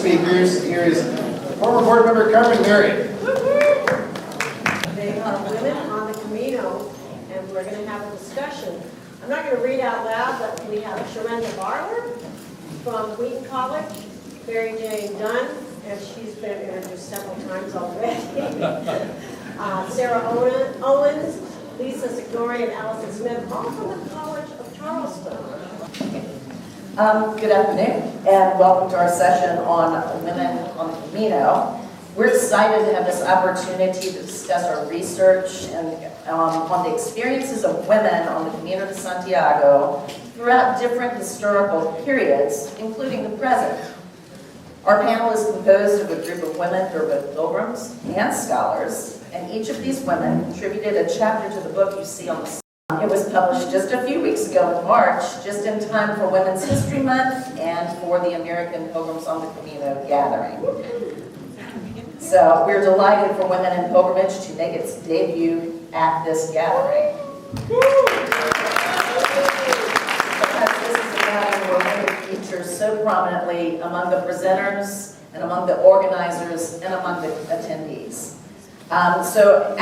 speakers. Here is former board member Carmen Mary. They are women on the Camino, and we're going to have a discussion. I'm not going to read out loud, but we have Sheridan Marlar from Wheaton College, Mary Jane Dunn, and she's been introduced several times already. Sarah Owens, Louisa, Signori, and Allison Smith, all from the College of Charleston. Good afternoon, and welcome to our session on women on the Camino. We're excited to have this opportunity to discuss our research and on the experiences of women on the Camino de Santiago throughout different historical periods, including the present. Our panel is composed of a group of women who are both pilgrims and scholars, and each of these women contributed a chapter to the book you see on the slide. It was published just a few weeks ago in March, just in time for Women's History Month and for the American Pilgrims on the Camino gathering. So we're delighted for Women in Pilgrimage to make its debut at this gathering. Because this is a gathering where women feature so prominently among the presenters and among the organizers and among the attendees. So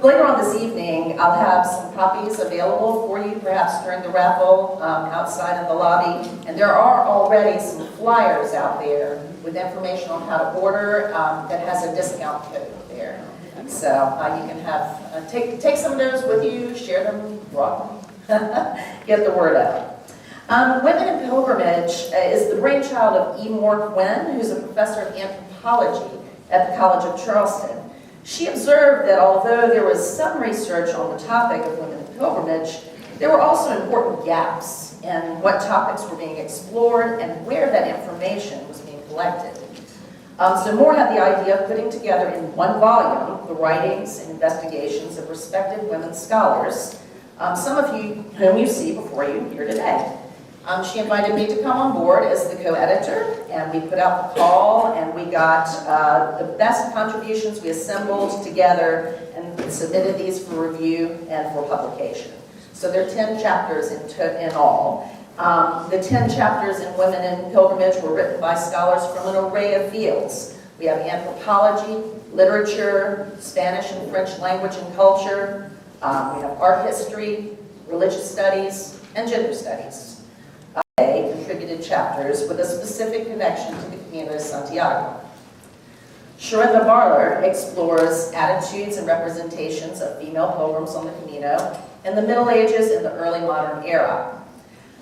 later on this evening, I'll have some copies available for you, perhaps during the raffle outside in the lobby. And there are already some flyers out there with information on how to order that has a discount code there. So you can have take some of those with you, share them, rock them, get the word out. Women in Pilgrimage is the brainchild of E. Moore Quinn, who's a professor of anthropology at the College of Charleston. She observed that although there was some research on the topic of women in pilgrimage, there were also important gaps in what topics were being explored and where that information was being collected. So Moore had the idea of putting together in one volume the writings and investigations of respected women scholars, some of you whom you see before you here today. She invited me to come on board as the co-editor, and we put out the call, and we got the best contributions we assembled together and submitted these for review and for publication. So there are 10 chapters in all. The 10 chapters in Women in Pilgrimage were written by scholars from an array of fields. We have anthropology, literature, Spanish and French language and culture. We have art history, religious studies, and gender studies. Contributed chapters with a specific connection to the Camino de Santiago. Sheridan Marlar explores attitudes and representations of female pilgrims on the Camino in the Middle Ages and the early modern era.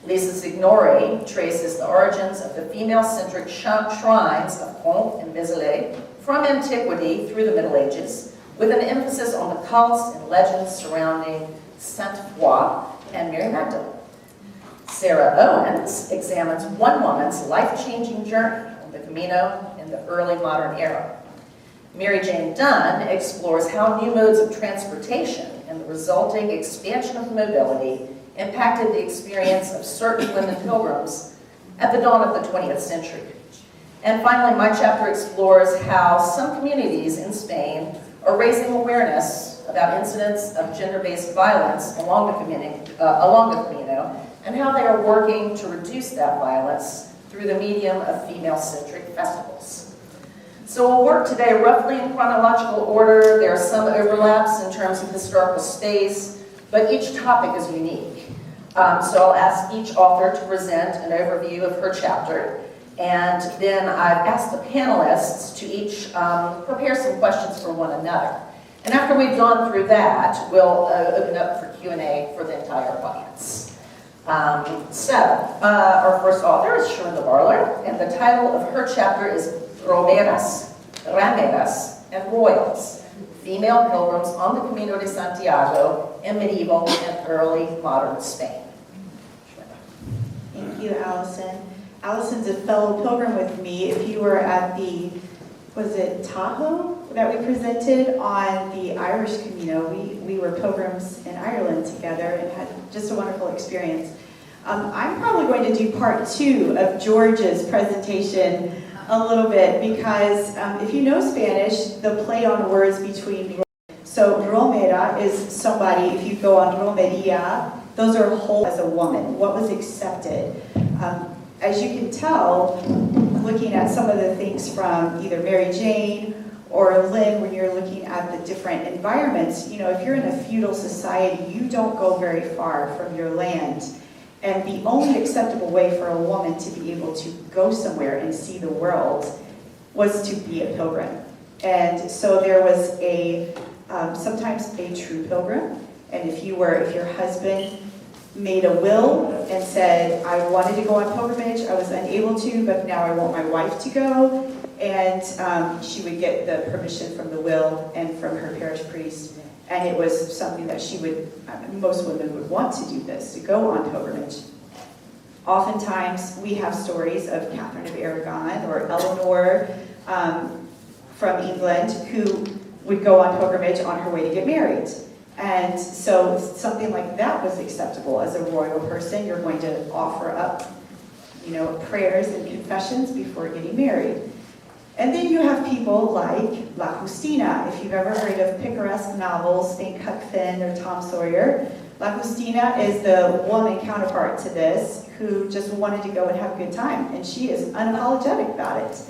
Louisa Signori traces the origins of the female-centric shrines of Conques and Bassan from antiquity through the Middle Ages, with an emphasis on the cults and legends surrounding Sainte Foy and Mary Magdalene. Sarah Owens examines one woman's life-changing journey on the Camino in the early modern era. Mary Jane Dunn explores how new modes of transportation and the resulting expansion of mobility impacted the experience of certain women pilgrims at the dawn of the 20th century. And finally, my chapter explores how some communities in Spain are raising awareness about incidents of gender-based violence along the Camino, and how they are working to reduce that violence through the medium of female-centric festivals. So we'll work today roughly in chronological order. There are some overlaps in terms of historical space, but each topic is unique. So I'll ask each author to present an overview of her chapter, and then I've asked the panelists to each prepare some questions for one another. And after we've gone through that, we'll open up for Q&A for the entire audience. Our first author is Sheridan Marlar, and the title of her chapter is Romeras, Rameras, and Royals, Female Pilgrims on the Camino de Santiago in Medieval and Early Modern Spain. Thank you, Allison. Allison's a fellow pilgrim with me. If you were at the, was it Tahoe that we presented on the Irish Camino, we were pilgrims in Ireland together and had just a wonderful experience. I'm probably going to do part 2 of George's presentation a little bit because if you know Spanish, the play on words between, so Romera is somebody, if you go on Romeria, those are whole as a woman, what was accepted. As you can tell, looking at some of the things from either Mary Jane or Lynn, when you're looking at the different environments, you know, if you're in a feudal society, you don't go very far from your land. And the only acceptable way for a woman to be able to go somewhere and see the world was to be a pilgrim. And so there was sometimes a true pilgrim. And if your husband made a will and said, I wanted to go on pilgrimage, I was unable to, but now I want my wife to go, and she would get the permission from the will and from her parish priest, and it was something that most women would want to do this, to go on pilgrimage. Oftentimes, we have stories of Catherine of Aragon or Eleanor from England who would go on pilgrimage on her way to get married. And so something like that was acceptable as a royal person. You're going to offer up, you know, prayers and confessions before getting married. And then you have people like La Justina. If you've ever heard of picaresque novels, think Huck Finn or Tom Sawyer, La Justina is the woman counterpart to this who just wanted to go and have a good time. And she is unapologetic about it.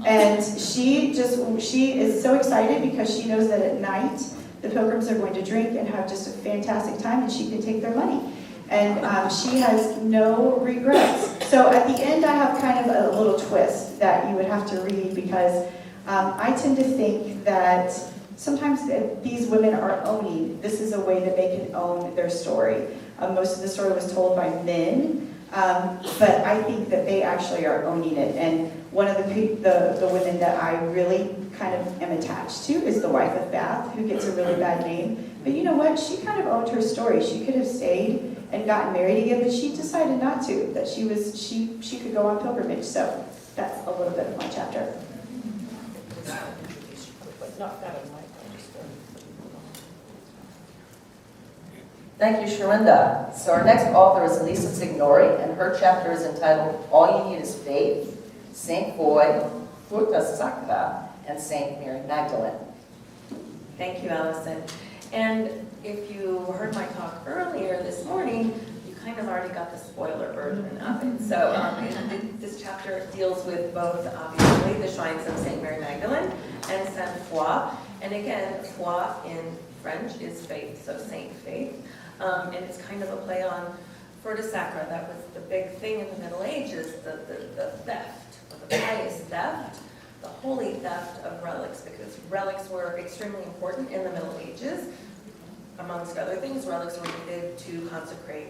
And she is so excited because she knows that at night, the pilgrims are going to drink and have just a fantastic time, and she can take their money. And she has no regrets. So at the end, I have kind of a little twist that you would have to read, because I tend to think that sometimes these women are owning. This is a way that they can own their story. Most of the story was told by men, but I think that they actually are owning it. And one of the women that I really kind of am attached to is the wife of Bath, who gets a really bad name. But you know what? She kind of owned her story. She could have stayed and gotten married again, but she decided not to, that she could go on pilgrimage. So that's a little bit of my chapter. Thank you, Sherinda. So our next author is Louisa Signori, and her chapter is entitled All You Need Is Faith, Sainte Foy of Conques, and Saint Mary Magdalene. Thank you, Allison. And if you heard my talk earlier this morning, you kind of already got the spoiler version of it. So this chapter deals with both, obviously, the shrines of Saint Mary Magdalene and Sainte Foy. And again, foi in French is faith, so Saint Faith. And it's kind of a play on Fur de Sacre. That was the big thing in the Middle Ages, the theft, the pious theft, the holy theft of relics, because relics were extremely important in the Middle Ages. Amongst other things, relics were needed to consecrate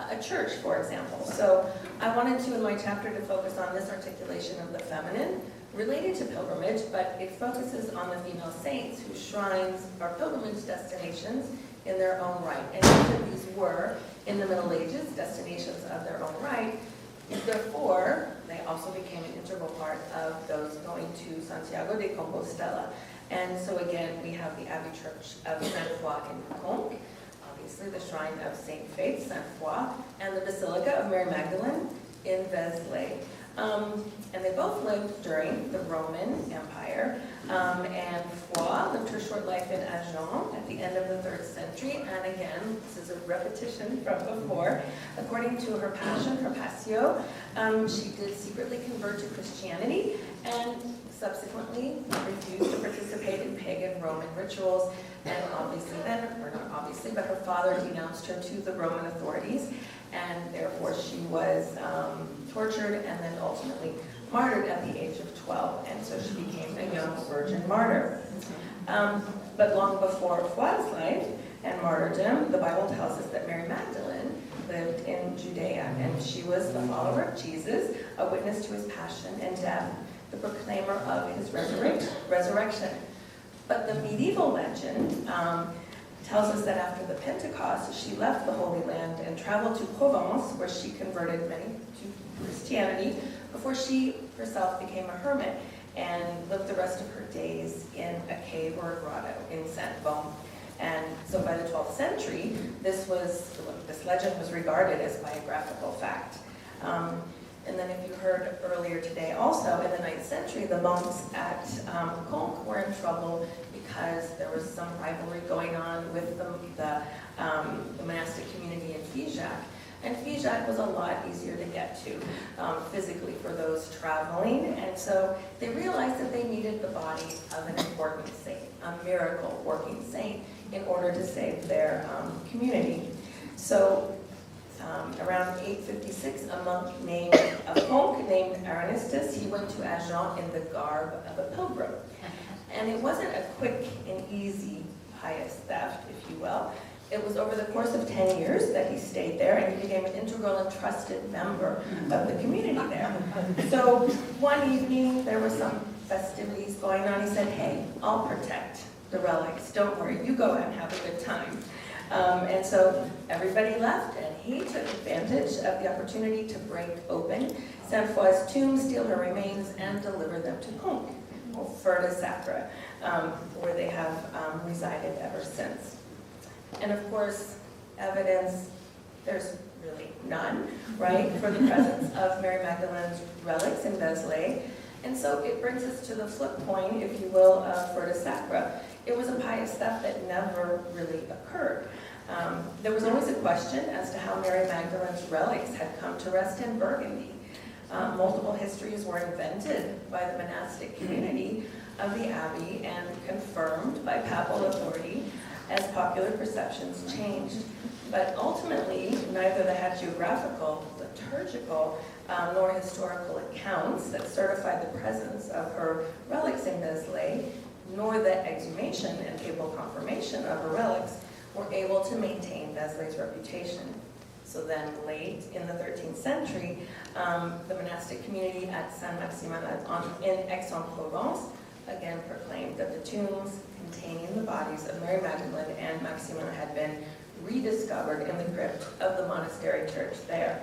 a church, for example. So I wanted to, in my chapter, to focus on this articulation of the feminine related to pilgrimage, but it focuses on the female saints whose shrines are pilgrimage destinations in their own right. And each of these were, in the Middle Ages, destinations of their own right. Therefore, they also became an integral part of those going to Santiago de Compostela. And so again, we have the Abbey Church of Sainte Foy in Conques, obviously the Shrine of Saint Faith, Sainte Foy, and the Basilica of Mary Magdalene in Vézelay. And they both lived during the Roman Empire, and Foy lived her short life in Agen at the end of the 3rd century, and again, this is a repetition from before. According to her passion, her passio, she did secretly convert to Christianity, and subsequently refused to participate in pagan Roman rituals, and obviously then, or not obviously, but her father denounced her to the Roman authorities, and therefore she was tortured and then ultimately martyred at the age of 12, and so she became a young virgin martyr. But long before Foy's life and martyrdom, the Bible tells us that Mary Magdalene lived in Judea, and she was the follower of Jesus, a witness to his passion and death, the proclaimer of his resurrection. But the medieval legend tells us that after the Pentecost, she left the Holy Land and traveled to Provence, where she converted many to Christianity, before she herself became a hermit and lived the rest of her days in a cave or a grotto in Sainte-Baume. And so by the 12th century, this legend was regarded as biographical fact. And then if you heard earlier today also, in the 9th century, the monks at Conques were in trouble because there was some rivalry going on with the monastic community in Figeac. And Figeac was a lot easier to get to physically for those traveling. And so they realized that they needed the body of an important saint, a miracle working saint, in order to save their community. So around 856, a monk named Aranistus, he went to Agen in the garb of a pilgrim. And it wasn't a quick and easy pious theft, if you will. It was over the course of 10 years that he stayed there, and he became an integral and trusted member of the community there. So one evening, there were some festivities going on. He said, hey, I'll protect the relics. Don't worry, you go out and have a good time. And so everybody left, and he took advantage of the opportunity to break open Sainte Foy's tomb, steal her remains, and deliver them to Conques, or Fur de Sacre, where they have resided ever since. And of course, evidence, there's really none, right, for the presence of Mary Magdalene's relics in Vézelay. And so it brings us to the flip point, if you will, of Fur de Sacre. It was a pious theft that never really occurred. There was always a question as to how Mary Magdalene's relics had come to rest in Burgundy. Multiple histories were invented by the monastic community of the abbey and confirmed by papal authority as popular perceptions changed. But ultimately, neither the hagiographical, liturgical, nor historical accounts that certified the presence of her relics in Vézelay, nor the exhumation and papal confirmation of her relics were able to maintain Vézelay's reputation. So then late in the 13th century, the monastic community at Saint-Maximin in Aix-en-Provence again proclaimed that the tombs containing the bodies of Mary Magdalene and Maximin had been rediscovered in the crypt of the monastery church there.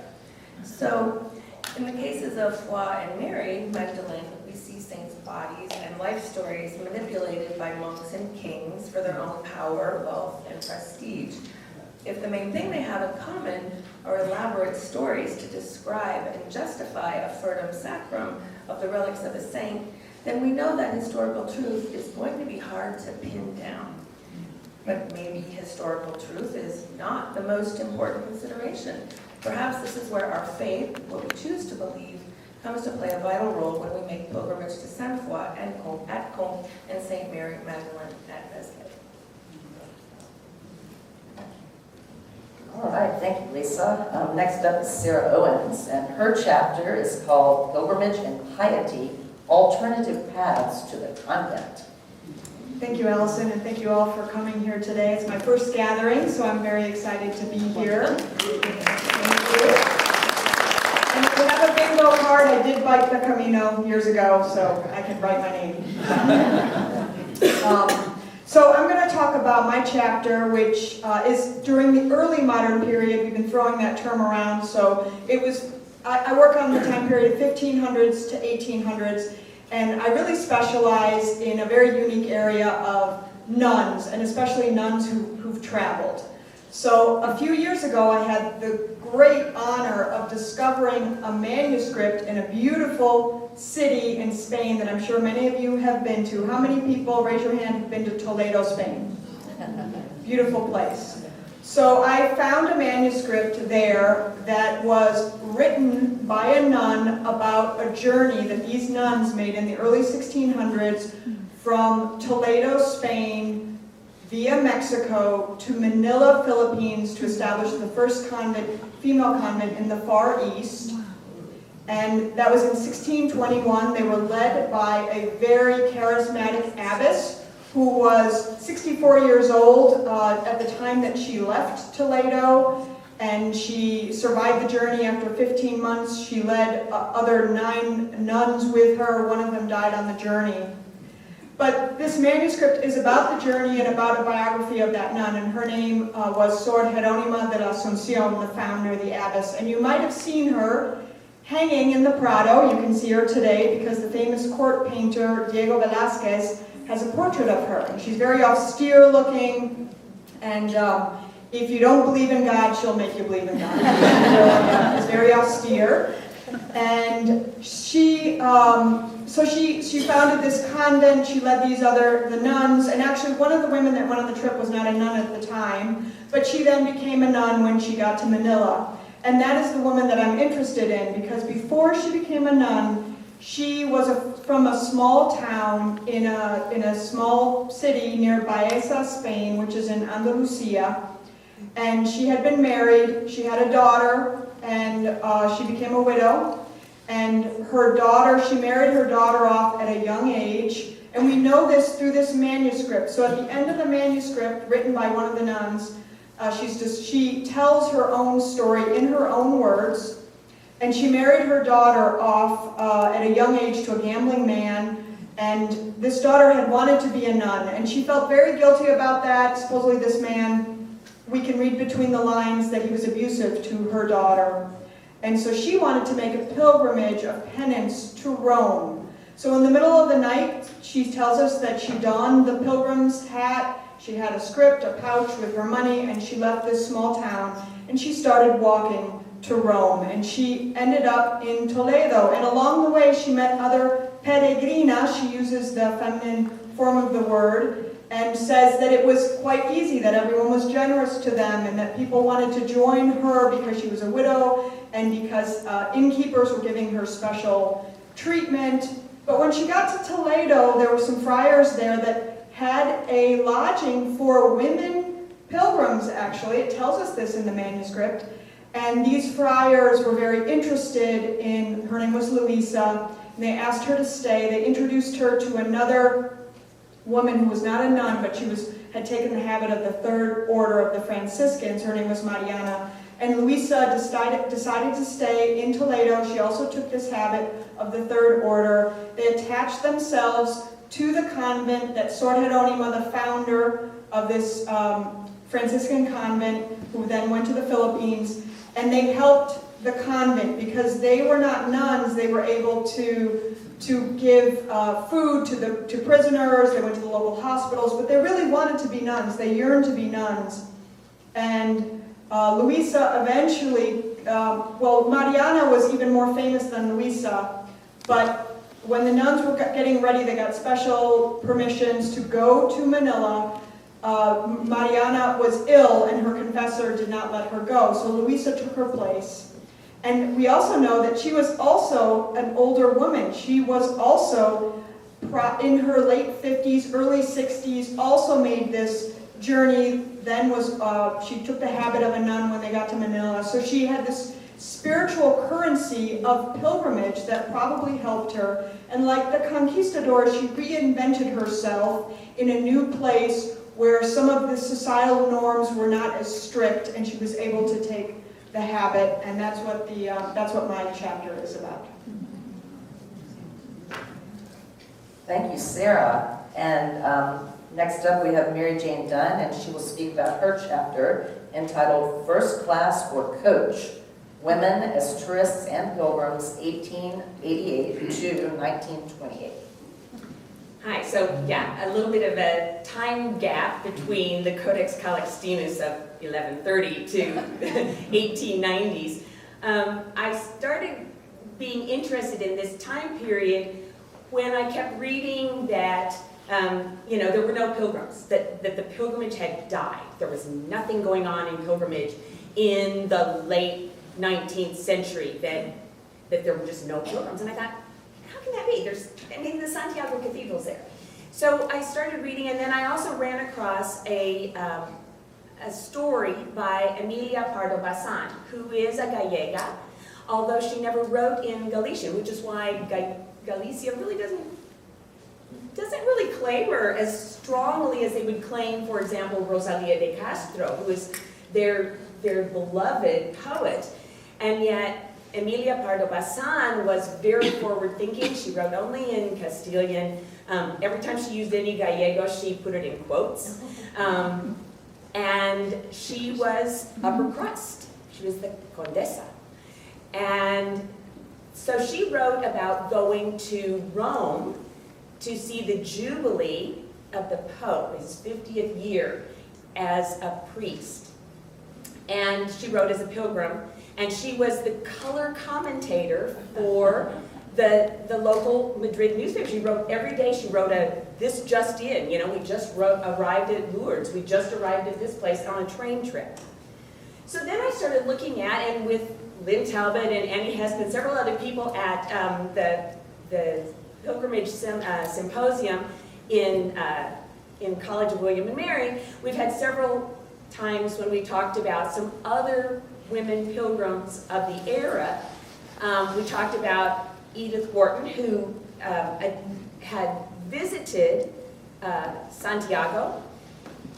So in the cases of Foy and Mary Magdalene, we see saints' bodies and life stories manipulated by monks and kings for their own power, wealth, and prestige. If the main thing they have in common are elaborate stories to describe and justify a furdum sacrum of the relics of a saint, then we know that historical truth is going to be hard to pin down. But maybe historical truth is not the most important consideration. Perhaps this is where our faith, what we choose to believe, comes to play a vital role when we make pilgrimage to Sainte Foy at Conques and St. Mary Magdalene at Vézelay. All right, thank you, Lisa. Next up is Sarah Owens, and her chapter is called Pilgrimage and Piety, Alternative Paths to the Convent. Thank you, Allison, and thank you all for coming here today. It's my first gathering, so I'm very excited to be here. Thank you. And if you have a bingo card, I did bike the Camino years ago, so I can write my name. So I'm going to talk about my chapter, which is during the early modern period. We've been throwing that term around, so it was. I work on the time period of 1500s to 1800s, and I really specialize in a very unique area of nuns, and especially nuns who've traveled. So a few years ago, I had the great honor of discovering a manuscript in a beautiful city in Spain that I'm sure many of you have been to. How many people, raise your hand, have been to Toledo, Spain? Beautiful place. So I found a manuscript there that was written by a nun about a journey that these nuns made in the early 1600s from Toledo, Spain, via Mexico to Manila, Philippines, to establish the first convent, female convent in the Far East. And that was in 1621. They were led by a very charismatic abbess who was 64 years old at the time that she left Toledo, and she survived the journey. After 15 months. She led other 9 nuns with her. One of them died on the journey. But this manuscript is about the journey and about a biography of that nun, and her name was Sor Jerónima de la Asunción, the founder, the abbess. And you might have seen her hanging in the Pardo. You can see her today because the famous court painter Diego Velázquez has a portrait of her. And she's very austere looking, and if you don't believe in God, she'll make you believe in God. She's very austere. And she founded this convent. She led the nuns, and actually one of the women that went on the trip was not a nun at the time, but she then became a nun when she got to Manila. And that is the woman that I'm interested in, because before she became a nun, she was from a small town in a small city near Baeza, Spain, which is in Andalusia. And she had been married, she had a daughter, and she became a widow. And she married her daughter off at a young age. And we know this through this manuscript. So at the end of the manuscript, written by one of the nuns, she tells her own story in her own words. And she married her daughter off at a young age to a gambling man. And this daughter had wanted to be a nun. And she felt very guilty about that. Supposedly this man, we can read between the lines that he was abusive to her daughter. And so she wanted to make a pilgrimage of penance to Rome. So in the middle of the night, she tells us that she donned the pilgrim's hat, she had a script, a pouch with her money, and she left this small town, and she started walking to Rome. And she ended up in Toledo, and along the way she met other peregrinas. She uses the feminine form of the word, and says that it was quite easy, that everyone was generous to them, and that people wanted to join her because she was a widow, and because innkeepers were giving her special treatment. But when she got to Toledo, there were some friars there that had a lodging for women pilgrims, actually. It tells us this in the manuscript. And these friars were very interested in, her name was Louisa, and they asked her to stay. They introduced her to another woman who was not a nun, but she had taken the habit of the third order of the Franciscans. Her name was Mariana. And Louisa decided to stay in Toledo. She also took this habit of the third order. They attached themselves to the convent that Sor Jeronima, the founder of this Franciscan convent, who then went to the Philippines, and they helped the convent because they were not nuns. They were able to give food to prisoners. They went to the local hospitals, but they really wanted to be nuns. They yearned to be nuns. And Louisa eventually, Mariana was even more famous than Louisa, but when the nuns were getting ready, they got special permissions to go to Manila. Mariana was ill, and her confessor did not let her go, so Louisa took her place. And we also know that she was also an older woman. She was also in her late 50s, early 60s, also made this journey, then she took the habit of a nun when they got to Manila. So she had this spiritual currency of pilgrimage that probably helped her. And like the conquistadors, she reinvented herself in a new place where some of the societal norms were not as strict, and she was able to take the habit, and that's what my chapter is about. Thank you, Sarah. And next up we have Mary Jane Dunn, and she will speak about her chapter entitled First Class or Coach, Women as Tourists and Pilgrims, 1888 to 1928. Hi, so yeah, a little bit of a time gap between the Codex Calixtinus of 1130 to 1890s. I started being interested in this time period when I kept reading that there were no pilgrims, that the pilgrimage had died. There was nothing going on in pilgrimage in the late 19th century, that there were just no pilgrims. And I thought, how can that be? The Santiago Cathedral's there. So I started reading, and then I also ran across a story by Emilia Pardo Bassan, who is a Gallega, although she never wrote in Galician, which is why Galicia really doesn't really claim her as strongly as they would claim, for example, Rosalia de Castro, who is their beloved poet. And yet, Emilia Pardo Bassan was very forward-thinking. She wrote only in Castilian. Every time she used any Gallego, she put it in quotes. And she was upper crust. She was the condesa. And so she wrote about going to Rome to see the Jubilee of the Pope, his 50th year as a priest. And she wrote as a pilgrim, and she was the color commentator for the local Madrid newspaper. She wrote every day. She wrote this just in, we just arrived at Lourdes. We just arrived at this place on a train trip. So then I started looking at, and with Lynn Talbot and Annie Hesp and several other people at the Pilgrimage Symposium in College of William and Mary, we've had several times when we talked about some other women pilgrims of the era. We talked about Edith Wharton, who had visited Santiago,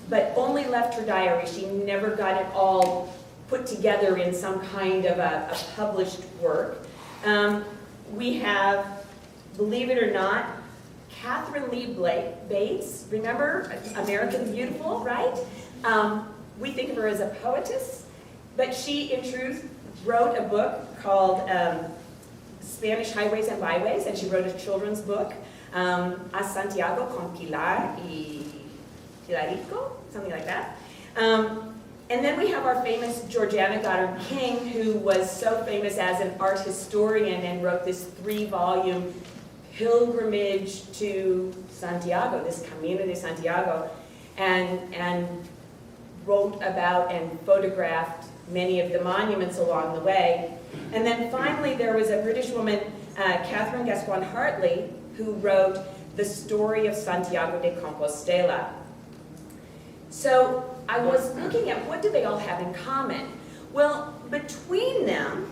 but only left her diary. She never got it all put together in some kind of a published work. We have, believe it or not, Catherine Lee Bates, remember, American the Beautiful, right? We think of her as a poetess, but she, in truth, wrote a book called Spanish Highways and Byways, and she wrote a children's book, A Santiago con Pilar y Pilarico, something like that. And then we have our famous Georgiana Goddard King, who was so famous as an art historian and wrote this 3-volume pilgrimage to Santiago, this Camino de Santiago, and wrote about and photographed many of the monuments along the way. And then finally there was a British woman, Catherine Gascoigne Hartley, who wrote The Story of Santiago de Compostela. So I was looking at what do they all have in common. Well, between them,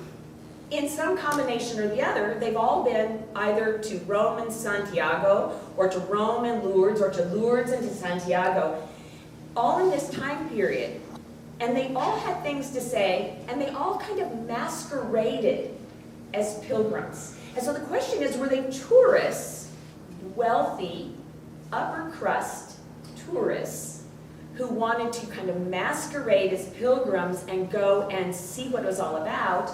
in some combination or the other, they've all been either to Rome and Santiago, or to Rome and Lourdes, or to Lourdes and to Santiago, all in this time period. And they all had things to say, and they all kind of masqueraded as pilgrims. And so the question is, were they tourists, wealthy, upper crust tourists, who wanted to kind of masquerade as pilgrims and go and see what it was all about?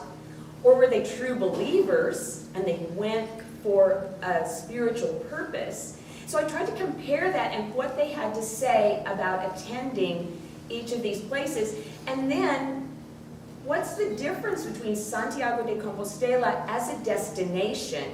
Or were they true believers and they went for a spiritual purpose? So I tried to compare that and what they had to say about attending each of these places. And then, what's the difference between Santiago de Compostela as a destination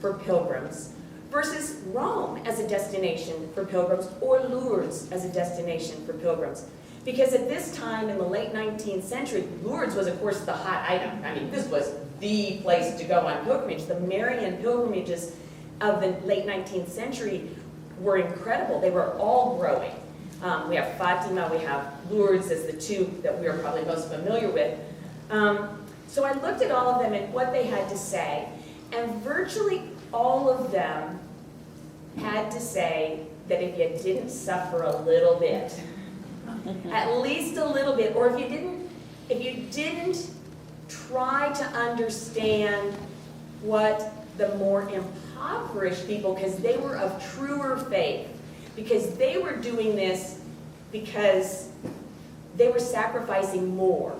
for pilgrims versus Rome as a destination for pilgrims, or Lourdes as a destination for pilgrims? Because at this time in the late 19th century, Lourdes was, of course, the hot item. I mean, this was the place to go on pilgrimage. The Marian pilgrimages of the late 19th century were incredible. They were all growing. We have Fatima, we have Lourdes as the two that we are probably most familiar with. So I looked at all of them and what they had to say, and virtually all of them had to say that if you didn't suffer a little bit, at least a little bit, or if you didn't try to understand what the more impoverished people, because they were of truer faith, because they were doing this because they were sacrificing more.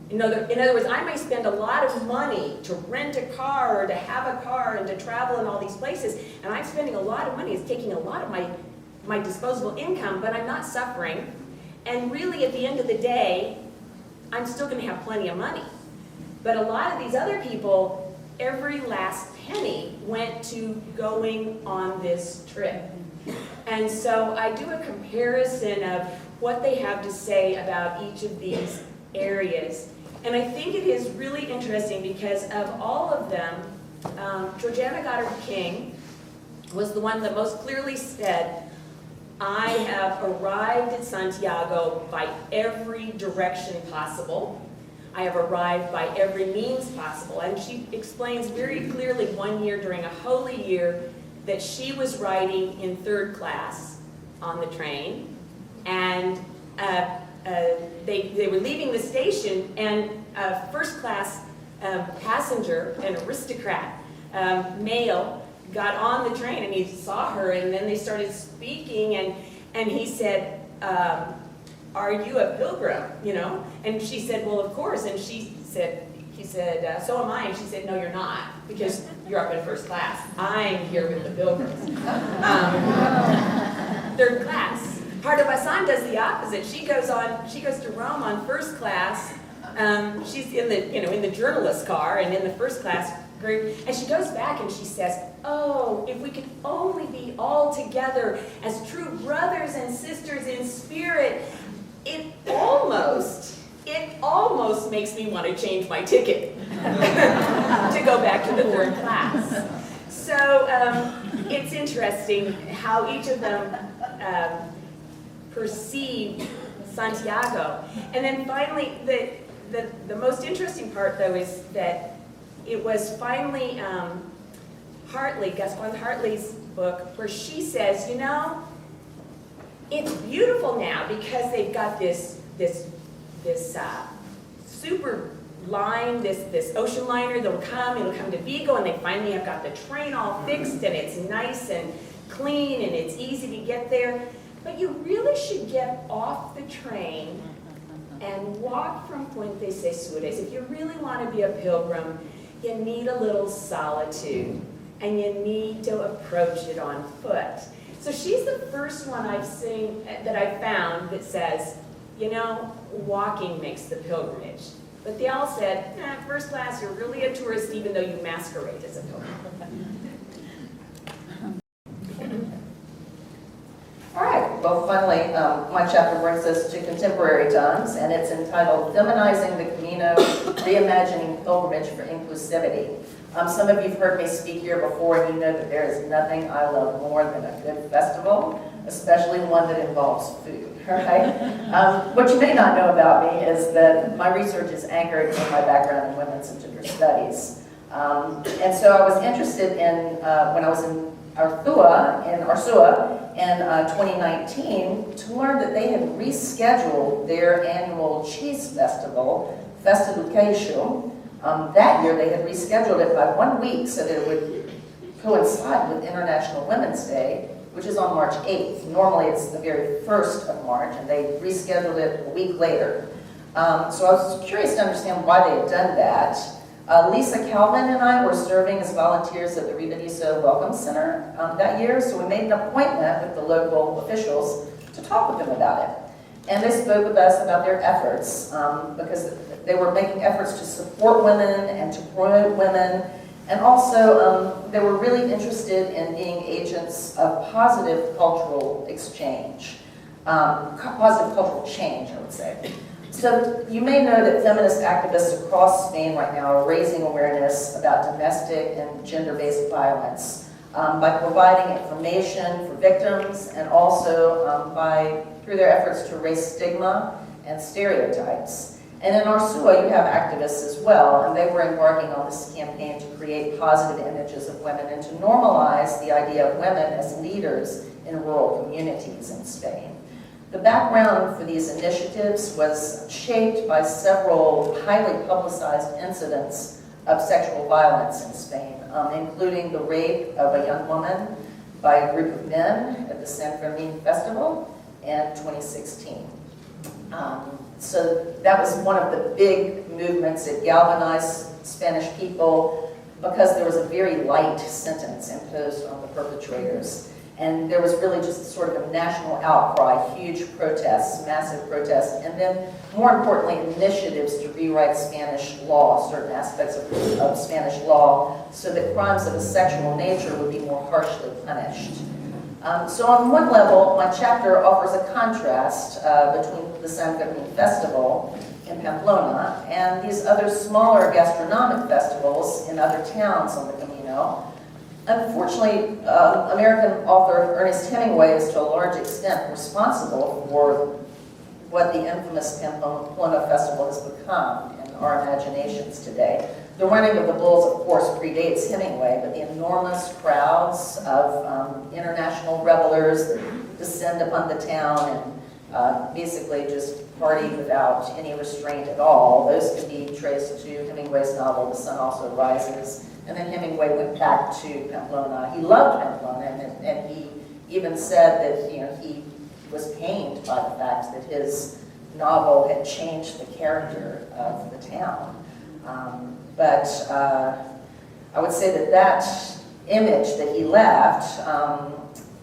In other words, I may spend a lot of money to rent a car or to have a car and to travel in all these places, and I'm spending a lot of money. It's taking a lot of my disposable income, but I'm not suffering. And really, at the end of the day, I'm still going to have plenty of money. But a lot of these other people, every last penny went to going on this trip. And so I do a comparison of what they have to say about each of these areas. And I think it is really interesting because of all of them, Georgiana Goddard King was the one that most clearly said, I have arrived at Santiago by every direction possible. I have arrived by every means possible. And she explains very clearly one year during a holy year that she was riding in 3rd class on the train, and they were leaving the station, and a 1st class passenger, an aristocrat, male, got on the train, and he saw her, and then they started speaking, and he said, are you a pilgrim, you know? And she said, well, of course. And he said, so am I. And she said, no, you're not, because you're up in 1st class. I'm here with the pilgrims. 3rd class. Pardo Bassan does the opposite. She goes to Rome on 1st class. She's in the journalist car and in the 1st class group, and she goes back and she says, oh, if we could only be all together as true brothers and sisters in spirit. It almost makes me want to change my ticket to go back to the third class. So it's interesting how each of them perceive Santiago. And then finally, the most interesting part, though, is that it was finally Gaston Hartley's book, where she says, you know, it's beautiful now because they've got this super line, this ocean liner that'll come, it'll come to Vigo, and they finally have got the train all fixed, and it's nice and clean, and it's easy to get there. But you really should get off the train and walk from Puente Sesures. If you really want to be a pilgrim, you need a little solitude, and you need to approach it on foot. So she's the first one I've seen, that I've found, that says, you know, walking makes the pilgrimage. But they all said, first class, you're really a tourist even though you masquerade as a pilgrim. All right, well, finally, my chapter brings us to contemporary times, and it's entitled Feminizing the Camino, Reimagining Pilgrimage for Inclusivity. Some of you have heard me speak here before, and you know that there is nothing I love more than a good festival, especially one that involves food, right? What you may not know about me is that my research is anchored in my background in women's and gender studies. And so I was interested in, when I was in Arsua in 2019, to learn that they had rescheduled their annual cheese festival, Festa do Queijo. That year they had rescheduled it by 1 week so that it would coincide with International Women's Day, which is on March 8th. Normally it's the very 1st of March, and they rescheduled it a week later. So I was curious to understand why they had done that. Lisa Calvin and I were serving as volunteers at the Ribadiso Welcome Center that year, so we made an appointment with the local officials to talk with them about it. And they spoke with us about their efforts, because they were making efforts to support women and to promote women, and also they were really interested in being agents of positive cultural exchange, positive cultural change, I would say. So you may know that feminist activists across Spain right now are raising awareness about domestic and gender-based violence by providing information for victims, and also through their efforts to erase stigma and stereotypes. And in Arsua, you have activists as well, and they were embarking on this campaign to create positive images of women and to normalize the idea of women as leaders in rural communities in Spain. The background for these initiatives was shaped by several highly publicized incidents of sexual violence in Spain, including the rape of a young woman by a group of men at the San Fermin Festival in 2016. So that was one of the big movements. It galvanized Spanish people because there was a very light sentence imposed on the perpetrators. And there was really just sort of a national outcry, huge protests, massive protests, and then, more importantly, initiatives to rewrite Spanish law, certain aspects of Spanish law, so that crimes of a sexual nature would be more harshly punished. So on one level, my chapter offers a contrast between the San Fermin Festival in Pamplona and these other smaller gastronomic festivals in other towns on the Camino. Unfortunately, American author Ernest Hemingway is to a large extent responsible for what the infamous Pamplona Festival has become in our imaginations today. The running of the bulls, of course, predates Hemingway, but the enormous crowds of international revelers that descend upon the town and basically just party without any restraint at all, those can be traced to Hemingway's novel, The Sun Also Rises. And then Hemingway went back to Pamplona. He loved Pamplona, and he even said that he was pained by the fact that his novel had changed the character of the town. But I would say that that image that he left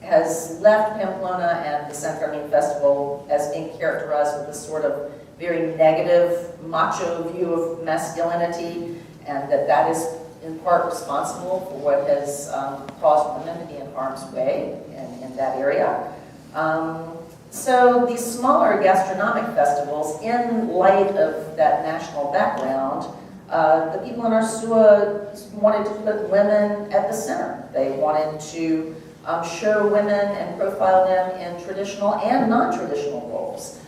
has left Pamplona and the San Fermin Festival as being characterized with this sort of very negative, macho view of masculinity, and that is in part responsible for what has caused women to be in harm's way in that area. So these smaller gastronomic festivals, in light of that national background, the people in Arsua wanted to put women at the center. They wanted to show women and profile them in traditional and non-traditional roles.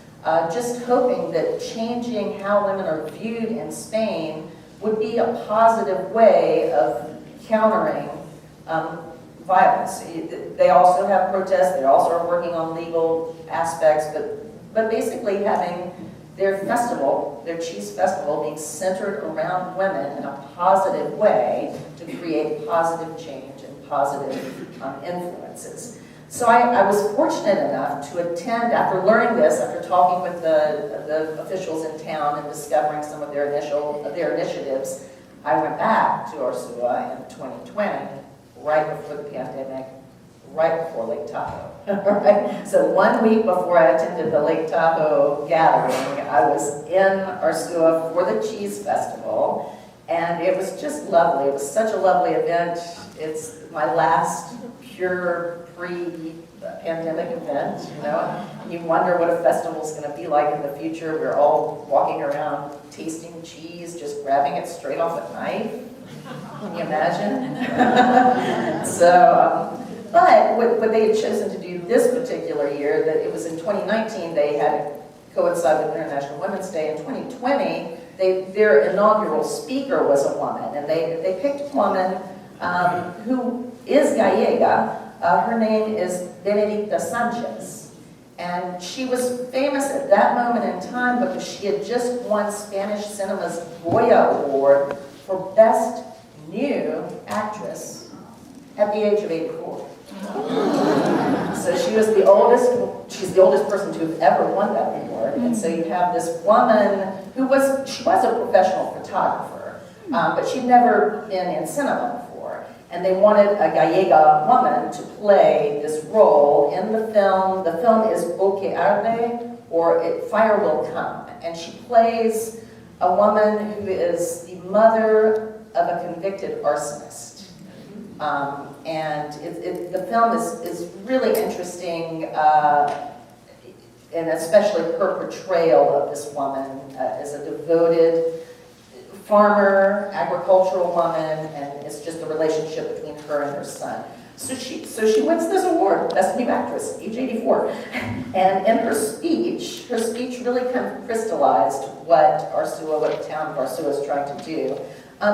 Just hoping that changing how women are viewed in Spain would be a positive way of countering violence. They also have protests, they also are working on legal aspects, but basically having their festival, their cheese festival, being centered around women in a positive way to create positive change and positive influences. So I was fortunate enough to attend, after learning this, after talking with the officials in town and discovering some of their initiatives, I went back to Arsua in 2020, right before the pandemic, right before Lake Tahoe. Right? So 1 week before I attended the Lake Tahoe gathering, I was in Arsua for the Cheese Festival, and it was just lovely. It was such a lovely event. It's my last pure pre-pandemic event, you know. You wonder what a festival's going to be like in the future. We're all walking around tasting cheese, just grabbing it straight off a knife. Can you imagine? But what they had chosen to do this particular year, that it was in 2019, they had coincide with International Women's Day. In 2020, their inaugural speaker was a woman, and they picked a woman who is Gallega. Her name is Benedicta Sanchez, and she was famous at that moment in time because she had just won Spanish Cinema's Goya Award for Best New Actress at the age of 84. So she's the oldest person to have ever won that award. And so you have this woman who was a professional photographer, but she'd never been in cinema before. And they wanted a Gallega woman to play this role in the film. The film is O Que Arde, or Fire Will Come. And she plays a woman who is the mother of a convicted arsonist. And the film is really interesting, and especially her portrayal of this woman as a devoted farmer, agricultural woman, and it's just the relationship between her and her son. So she wins this award, Best New Actress, age 84. And in her speech really kind of crystallized what the town of Arsua is trying to do.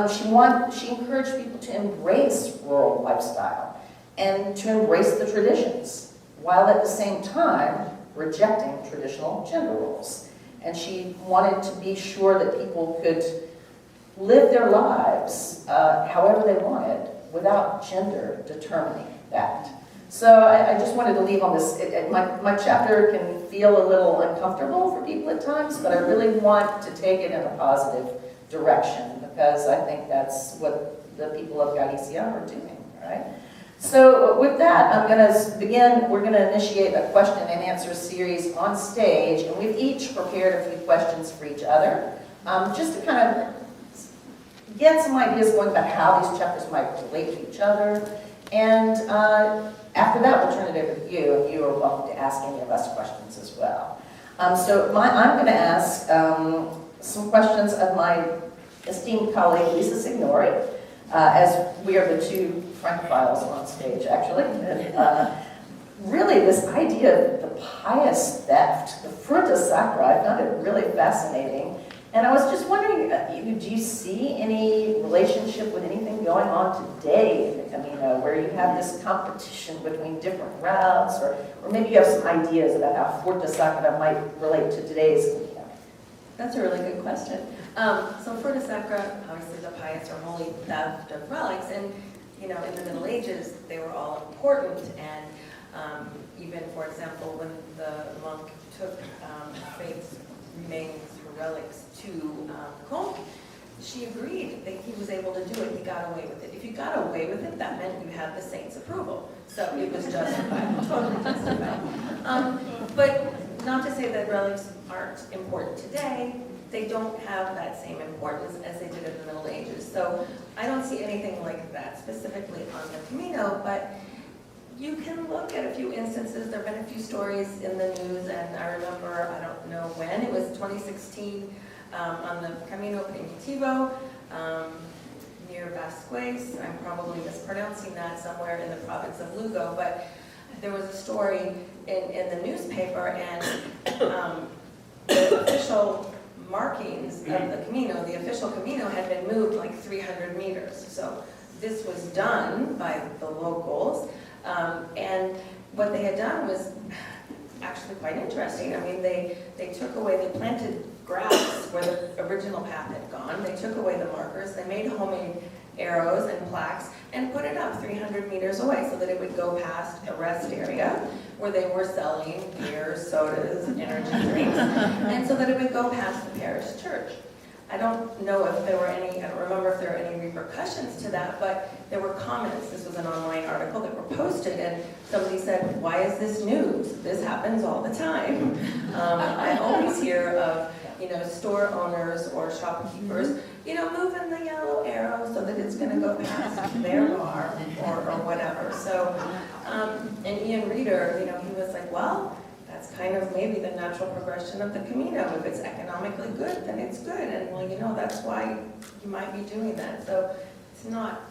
She encouraged people to embrace rural lifestyle and to embrace the traditions, while at the same time rejecting traditional gender roles. And she wanted to be sure that people could live their lives however they wanted without gender determining that. So I just wanted to leave on this. My chapter can feel a little uncomfortable for people at times, but I really want to take it in a positive direction, because I think that's what the people of Galicia are doing, right? So with that, I'm going to begin. We're going to initiate a question and answer series on stage, and we've each prepared a few questions for each other, just to kind of get some ideas going about how these chapters might relate to each other. And after that, we'll turn it over to you, and you are welcome to ask any of us questions as well. I'm going to ask some questions of my esteemed colleague, Louisa Signori, as we are the two Francophiles on stage, actually. And, really, this idea of the pious theft, the fruta sacra, I found it really fascinating. And I was just wondering, do you see any relationship with anything going on today in the Camino, where you have this competition between different routes, or maybe you have some ideas about how Fruta Sacra might relate to today's Camino? That's a really good question. So Fruta Sacra, obviously the pious or holy theft of relics, and in the Middle Ages they were all important, and even, for example, when the monk took faith's remains or relics to Conques, she agreed that he was able to do it. He got away with it. If you got away with it, that meant you had the saint's approval. So it was justified, totally justified. But not to say that relics aren't important today. They don't have that same importance as they did in the Middle Ages. So I don't see anything like that specifically on the Camino, but You can look at a few instances. There have been a few stories in the news, and I remember, I don't know when, it was 2016 on the Camino Primitivo near Basques. I'm probably mispronouncing that, somewhere in the province of Lugo, but there was a story in the newspaper, and the official markings of the Camino, the official Camino had been moved like 300 meters. So this was done by the locals. And what they had done was actually quite interesting. I mean, they planted grass where the original path had gone. They took away the markers. They made homemade arrows and plaques and put it up 300 meters away so that it would go past a rest area where they were selling beer, sodas, energy drinks, and so that it would go past the parish church. I don't know if there were any, I don't remember if there were any repercussions to that, but there were comments. This was an online article that were posted, and somebody said, "Why is this news? This happens all the time." I always hear of, store owners or shopkeepers, moving the yellow arrow so that it's going to go past their bar or whatever. So, and Ian Reeder, he was like, well, that's kind of maybe the natural progression of the Camino. If it's economically good, then it's good. And well, that's why you might be doing that. So it's not,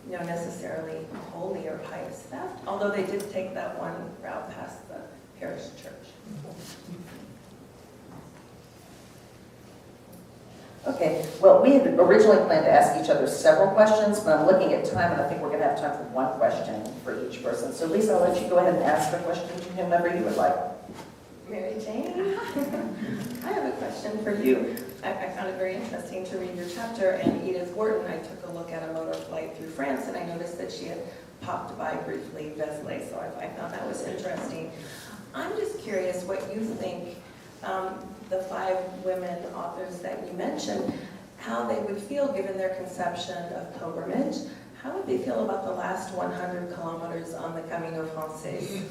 necessarily holy or pious theft, although they did take that one route past the parish church. Okay, well, we had originally planned to ask each other several questions, but I'm looking at time, and I think we're going to have time for one question for each person. So Lisa, I'll let you go ahead and ask the question to whomever you would like. Mary Jane, I have a question for you. I found it very interesting to read your chapter, and Edith Wharton, I took a look at a motor flight through France, and I noticed that she had popped by briefly Vézelay, so I found that was interesting. I'm just curious what you think, the 5 women authors that you mentioned, how they would feel given their conception of pilgrimage. How would they feel about the last 100 kilometers on the Camino Francais?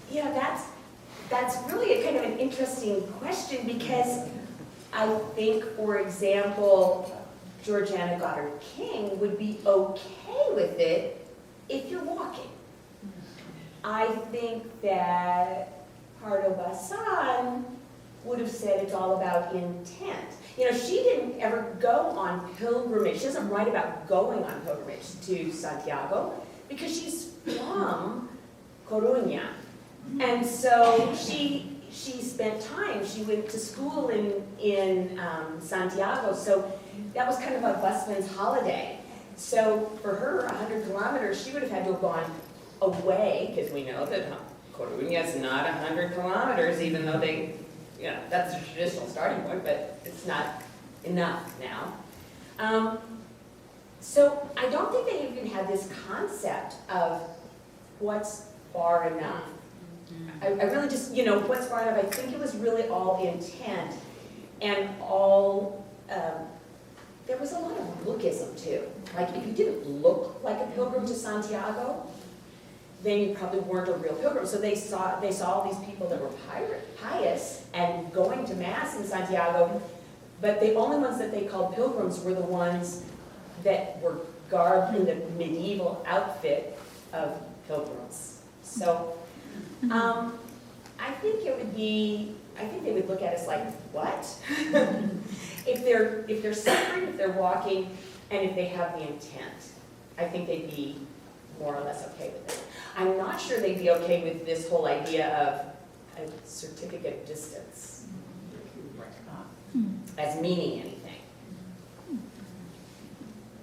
Yeah, that's really a kind of an interesting question, because I think, for example, Georgiana Goddard King would be okay with it if you're walking. I think that Pardo Bassan would have said it's all about intent. She didn't ever go on pilgrimage. She doesn't write about going on pilgrimage to Santiago because she's from Coruña. And so she spent time. She went to school in Santiago. So that was kind of a busman's holiday. So for her, 100 kilometers, she would have had to have gone away, because we know that Coruña is not 100 kilometers, even though that's the traditional starting point, but it's not enough now. So I don't think they even had this concept of what's far enough. I really just, what's far enough, I think it was really all intent and all, there was a lot of lookism too. Like if you didn't look like a pilgrim to Santiago, then you probably weren't a real pilgrim. So they saw all these people that were pious and going to Mass in Santiago, but the only ones that they called pilgrims were the ones that were garbed in the medieval outfit of pilgrims. So I think they would look at us like, what? if they're suffering, if they're walking, and if they have the intent, I think they'd be more or less okay with it. I'm not sure they'd be okay with this whole idea of a certificate of distance as meaning anything.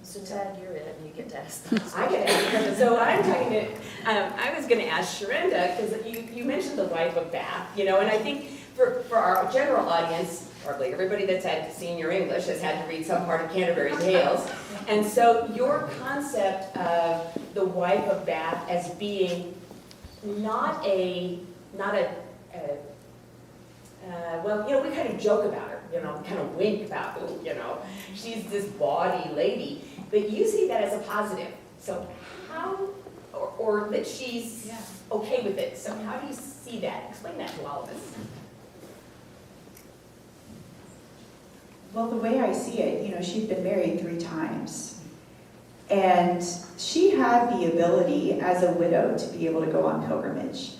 So Tad, you're it, and you get to ask them. I get to ask. So I'm talking to, I was going to ask Sherinda, because you mentioned the wife of Bath, and I think for our general audience, probably everybody that's had senior English has had to read some part of Canterbury Tales. And so your concept of the wife of Bath as being well, we kind of joke about her, kind of wink about, she's this bawdy lady, but you see that as a positive. So how, or that she's okay with it. So how do you see that? Explain that to all of us. Well, the way I see it, she'd been married 3 times. And she had the ability as a widow to be able to go on pilgrimage.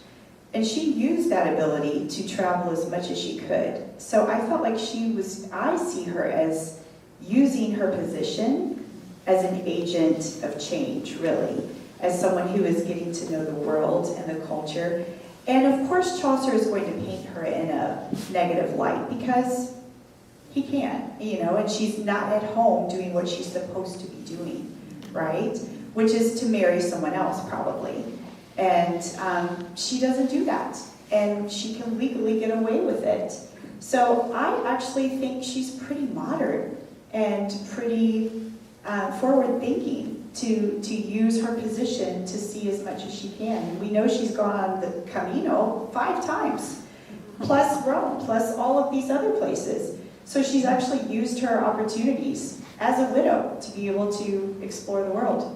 And she used that ability to travel as much as she could. So I felt like I see her as using her position as an agent of change, really, as someone who is getting to know the world and the culture. And of course, Chaucer is going to paint her in a negative light because he can, and she's not at home doing what she's supposed to be doing, right? Which is to marry someone else, probably. And she doesn't do that. And she can legally get away with it. So I actually think she's pretty modern and pretty forward-thinking to use her position to see as much as she can. We know she's gone on the Camino 5 times, plus Rome, plus all of these other places. So she's actually used her opportunities as a widow to be able to explore the world.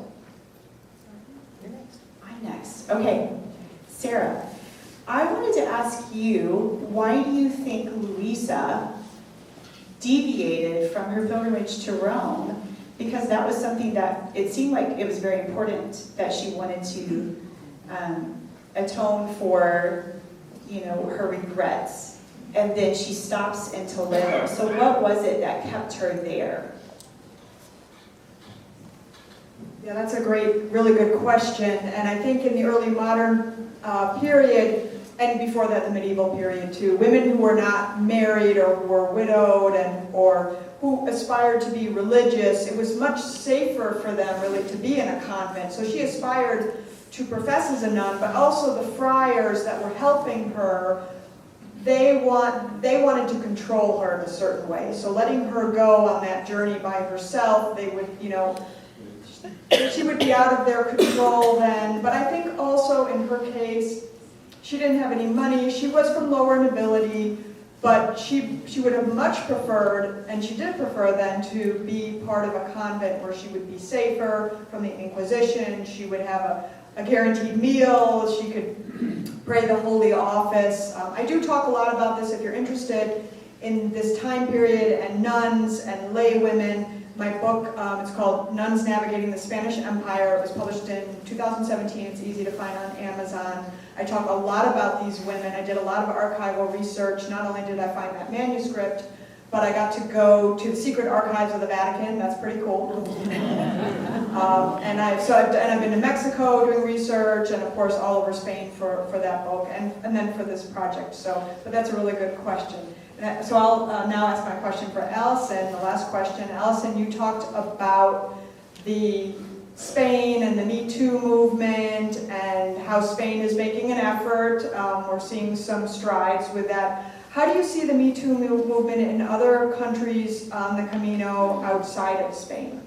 I'm next. Okay, Sarah, I wanted to ask you, why do you think Louisa deviated from her pilgrimage to Rome? Because that was something that it seemed like it was very important that she wanted to atone for, her regrets. And then she stops in Toledo. So what was it that kept her there? Yeah, that's a really good question. And I think in the early modern period, and before that, the medieval period too, women who were not married or were widowed or who aspired to be religious, it was much safer for them really to be in a convent. So she aspired to profess as a nun, but also the friars that were helping her, they wanted to control her in a certain way. So letting her go on that journey by herself, they would, she would be out of their control then. But I think also in her case, she didn't have any money. She was from lower nobility, but she would have much preferred, and she did prefer then, to be part of a convent where she would be safer from the Inquisition. She would have a guaranteed meal. She could pray the Holy Office. I do talk a lot about this if you're interested in this time period and nuns and lay women. My book, it's called Nuns Navigating the Spanish Empire. It was published in 2017. It's easy to find on Amazon. I talk a lot about these women. I did a lot of archival research. Not only did I find that manuscript, but I got to go to the secret archives of the Vatican. That's pretty cool. And I've been to Mexico doing research, and of course all over Spain for that book, and then for this project. But that's a really good question. So I'll now ask my question for Allison, the last question. Allison, you talked about the Spain and the Metoo movement and how Spain is making an effort. We're seeing some strides with that. How do you see the Metoo movement in other countries on the Camino outside of Spain?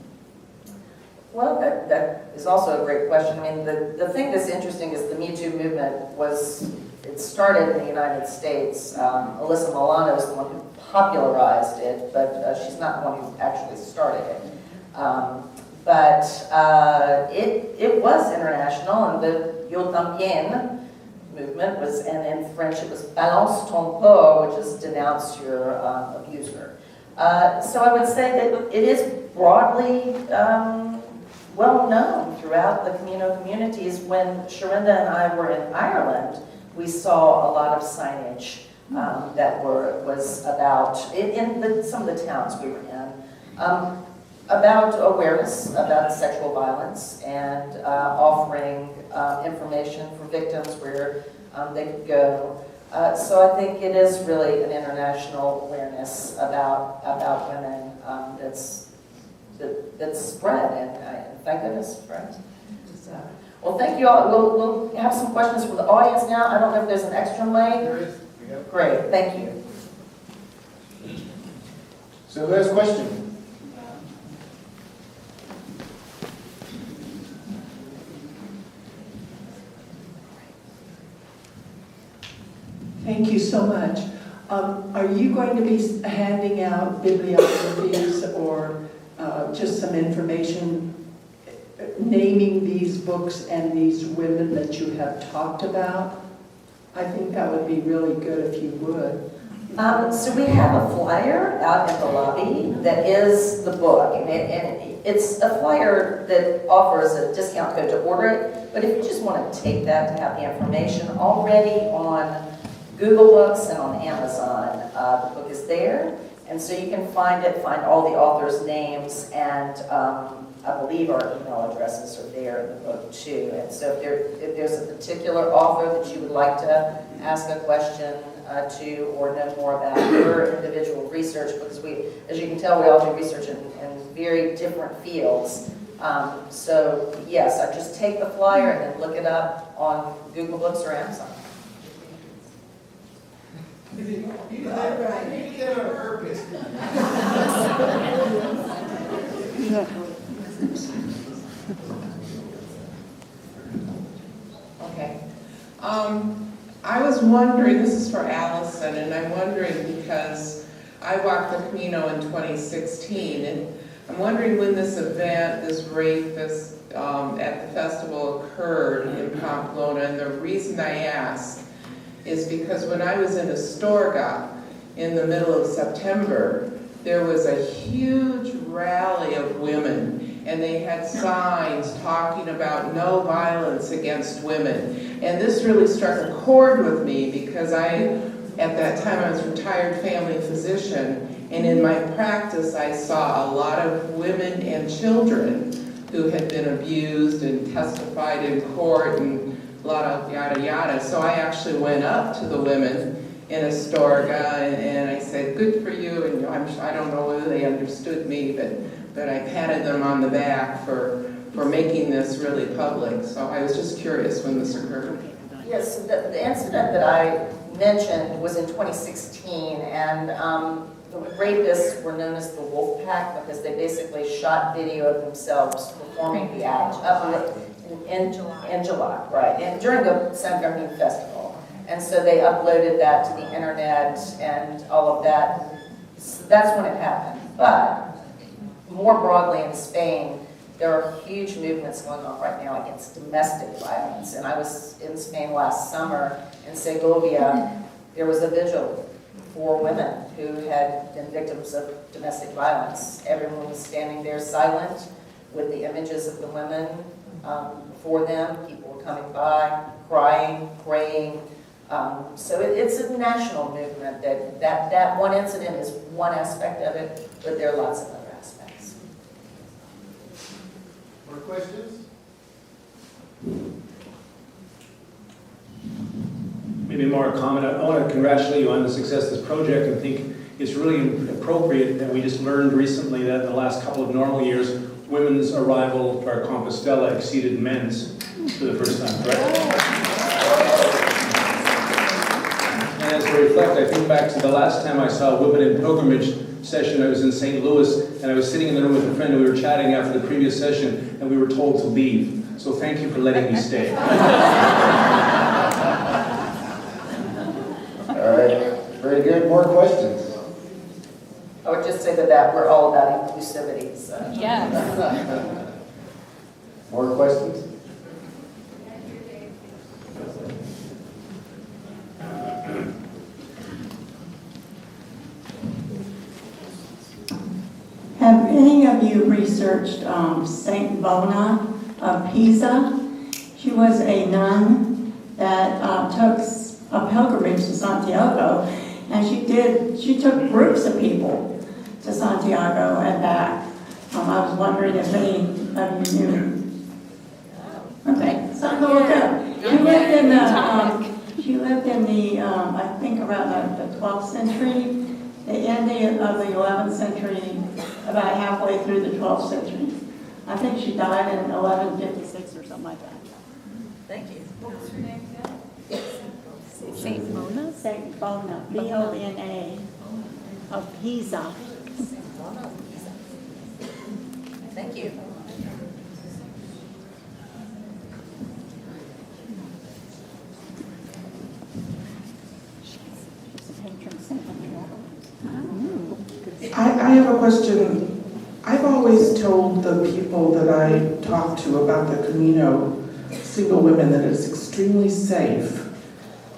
Well, that is also a great question. I mean, the thing that's interesting is the Me Too movement it started in the United States. Alyssa Milano is the one who popularized it, but she's not the one who actually started it. But it was international, and the Yo Tambien movement was, and in French it was Balance ton pot, which is denounce your abuser. So I would say that it is broadly well known throughout the Camino communities. When Sheridan and I were in Ireland, we saw a lot of signage that was about, some of the towns we were in, about awareness about sexual violence and offering information for victims where they could go. So I think it is really an international awareness about women that's spread, and thank goodness, spread. Well, thank you all. We'll have some questions from the audience now. I don't know if there's an extra mic. There is. Great, thank you. So there's a question. Thank you so much. Are you going to be handing out bibliographies or just some information naming these books and these women that you have talked about? I think that would be really good if you would. So we have a flyer out in the lobby that is the book, and it's a flyer that offers a discount code to order it, but if you just want to take that to have the information already on Google Books and on Amazon, the book is there, and so you can find all the authors' names, and I believe our email addresses are there in the book too. And so if there's a particular author that you would like to ask a question to or know more about your individual research, because we, as you can tell, we all do research in very different fields. So yes, I just take the flyer and then look it up on Google Books or Amazon. You did that on purpose. Okay. I was wondering, this is for Allison, and I'm wondering because I walked the Camino in 2016, and I'm wondering when this event, this race, at the festival occurred in Pamplona, and the reason I ask is because when I was in Astorga in the middle of September, there was a huge rally of women, and they had signs talking about no violence against women. And this really struck a chord with me because at that time I was a retired family physician, and in my practice I saw a lot of women and children who had been abused and testified in court and a lot of yada yada. So I actually went up to the women in Astorga and I said, "Good for you," and I don't know whether they understood me, but I patted them on the back for making this really public. So I was just curious when this occurred. Yes, the incident that I mentioned was in 2016, and the rapists were known as the Wolf Pack because they basically shot video of themselves performing the act in July, right, and during the San Fermin Festival. And so they uploaded that to the internet and all of that. So that's when it happened. But more broadly in Spain, there are huge movements going on right now against domestic violence. And I was in Spain last summer in Segovia. There was a vigil for women who had been victims of domestic violence. Everyone was standing there silent with the images of the women for them. People were coming by, crying, praying. So it's a national movement. That one incident is one aspect of it, but there are lots of other aspects. More questions? Maybe more a comment. I want to congratulate you on the success of this project and think it's really appropriate that we just learned recently that in the last couple of normal years, women's arrival to our Compostela exceeded men's for the first time, correct? And as I reflect, I think back to the last time I saw a women in pilgrimage session. I was in St. Louis, and I was sitting in the room with a friend, and we were chatting after the previous session, and we were told to leave. So thank you for letting me stay. All right, very good. More questions? I would just say that we're all about inclusivity. So. Yes. More questions? Have any of you researched Sainte Bona of Pisa? She was a nun that took a pilgrimage to Santiago, and she took groups of people to Santiago and back. I was wondering if any of you knew. Okay, something to look up. She lived in the I think around the 12th century, the end of the 11th century, about halfway through the 12th century. I think she died in 1156 or something like that. Thank you. What was her name again? Saint Bona? Saint Bona, B-O-N-A, of Pisa. Thank you. I have a question. I've always told the people that I talk to about the Camino, single women, that it's extremely safe,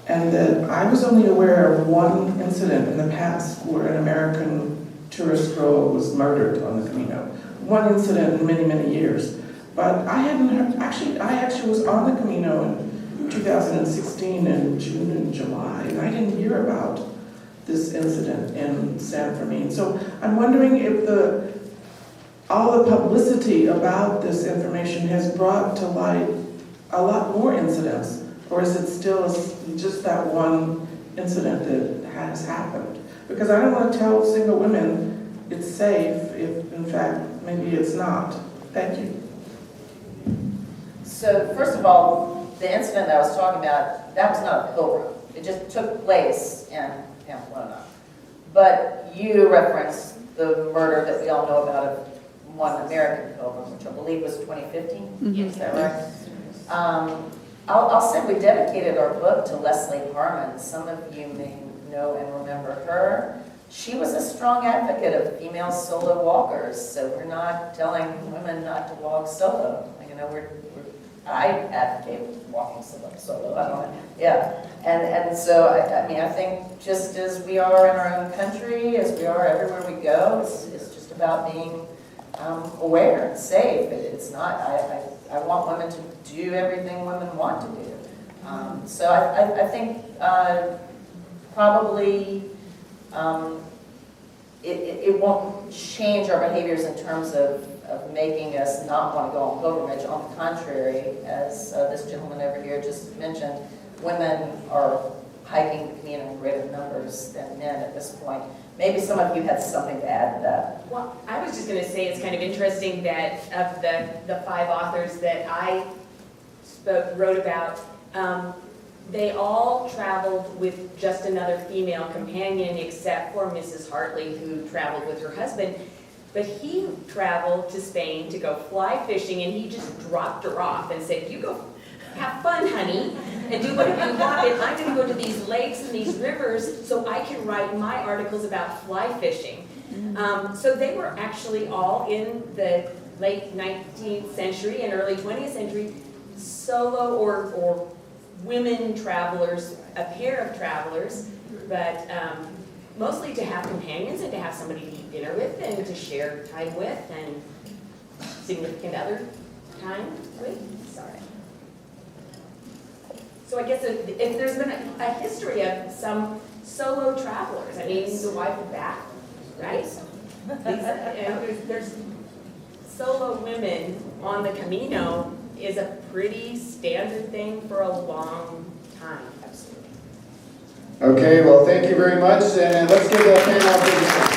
and that I was only aware of one incident in the past where an American tourist girl was murdered on the Camino. one incident in many, many years. But I hadn't heard, I actually was on the Camino in 2016 in June and July, and I didn't hear about this incident in San Fermin. So I'm wondering if all the publicity about this information has brought to light a lot more incidents, or is it still just that one incident that has happened? Because I don't want to tell single women it's safe if, in fact, maybe it's not. Thank you. So first of all, the incident that I was talking about, that was not a pilgrim. It just took place in Pamplona. But you referenced the murder that we all know about of one American pilgrim, which I believe was 2015. Is that right? I'll say we dedicated our book to Leslie Harmon. Some of you may know and remember her. She was a strong advocate of female solo walkers. So we're not telling women not to walk solo. You know, I advocate walking solo. I don't know. Yeah. And so, I mean, I think just as we are in our own country, as we are everywhere we go, it's just about being aware and safe. It's not, I want women to do everything women want to do. So I think probably it won't change our behaviors in terms of making us not want to go on pilgrimage. On the contrary, as this gentleman over here just mentioned, women are hiking the Camino in greater numbers than men at this point. Maybe some of you had something to add to that. Well, I was just going to say it's kind of interesting that of the 5 authors that I wrote about, they all traveled with just another female companion except for Mrs. Hartley, who traveled with her husband. But he traveled to Spain to go fly fishing, and he just dropped her off and said, "You go have fun, honey, and do whatever you want, and I'm going to go to these lakes and these rivers so I can write my articles about fly fishing." So they were actually all in the late 19th century and early 20th century solo or women travelers, a pair of travelers, but mostly to have companions and to have somebody to eat dinner with and to share time with and significant other time with. Sorry. So I guess if there's been a history of some solo travelers, I mean, the wife of Bath, right? There's solo women on the Camino is a pretty standard thing for a long time. Absolutely. Okay, well, thank you very much, and let's give the panel a big round.